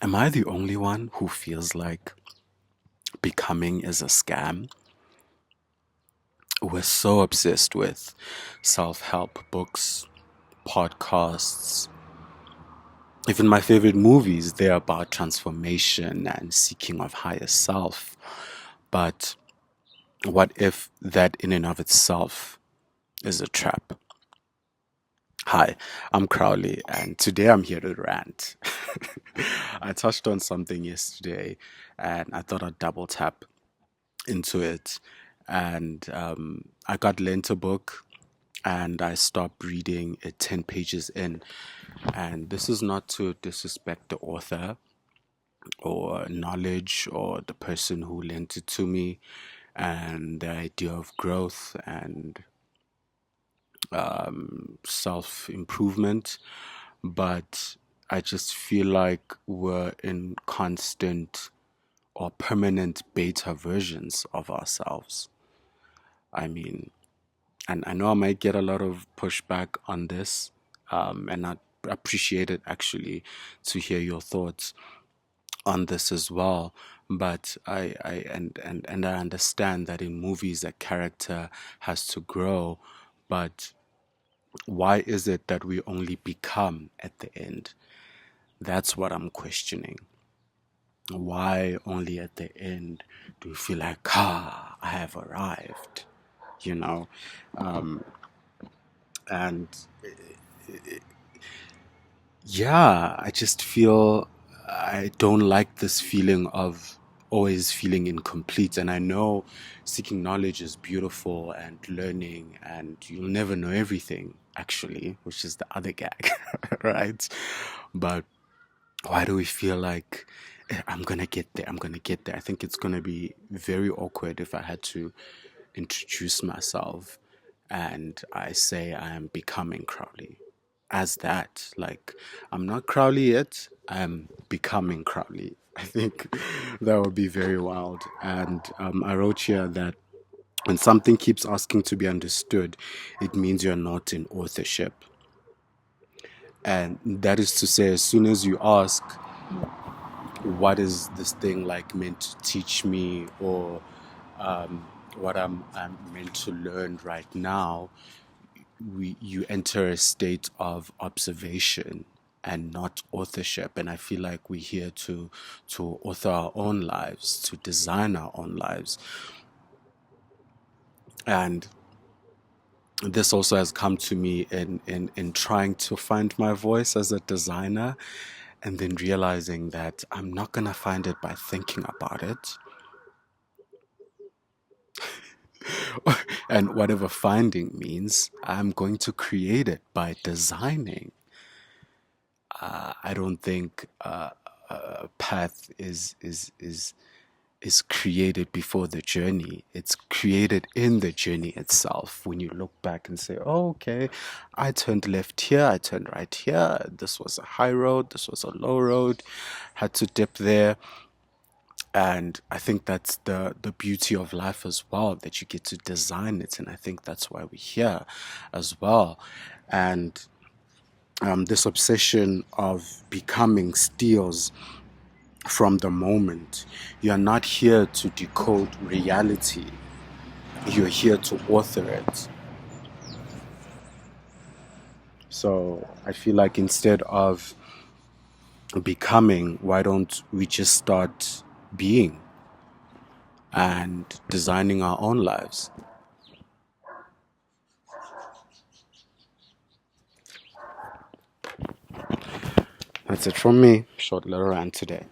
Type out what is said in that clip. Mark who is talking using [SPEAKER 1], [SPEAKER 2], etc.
[SPEAKER 1] Am I the only one who feels like becoming is a scam? We're so obsessed with self help books, podcasts, even my favorite movies, they're about transformation and seeking of higher self. But what if that in and of itself is a trap? Hi, I'm Crowley, and today I'm here to rant. I touched on something yesterday, and I thought I'd double tap into it. And I got lent a book, and I stopped reading it 10 pages in. And this is not to disrespect the author or knowledge or the person who lent it to me, and the idea of growth and self improvement. But I just feel like we're in constant or permanent beta versions of ourselves. I mean, and I know I might get a lot of pushback on this, and I'd appreciate it actually to hear your thoughts on this as well. But I understand that in movies a character has to grow, but why is it that we only become at the end? That's what I'm questioning. Why only at the end do you feel like, I have arrived, you know? And yeah, I just feel I don't like this feeling of always feeling incomplete. And I know seeking knowledge is beautiful and learning, and you'll never know everything, actually, which is the other gag, right? But why do we feel like I'm gonna get there? I'm gonna get there. I think it's gonna be very awkward if I had to introduce myself and I say I am becoming Crowley. As that, like, I'm not Crowley yet, I'm becoming Crowley. I think that would be very wild. And I wrote here that when something keeps asking to be understood, it means you're not in authorship. And that is to say, as soon as you ask, what is this thing like meant to teach me, or what I'm meant to learn right now, you enter a state of observation and not authorship. And I feel like we're here to author our own lives, to design our own lives. And this also has come to me in trying to find my voice as a designer, and then realizing that I'm not going to find it by thinking about it. And whatever finding means, I'm going to create it by designing. I don't think a path is created before the journey. It's created in the journey itself. When you look back and say, "Oh, okay, I turned left here, I turned right here. This was a high road, this was a low road. Had to dip there." And I think that's the beauty of life as well, that you get to design it. And I think that's why we're here as well. And this obsession of becoming steals from the moment. You are not here to decode reality, you're here to author it. So I feel like instead of becoming, why don't we just start being and designing our own lives? That's it from me. Short little rant today.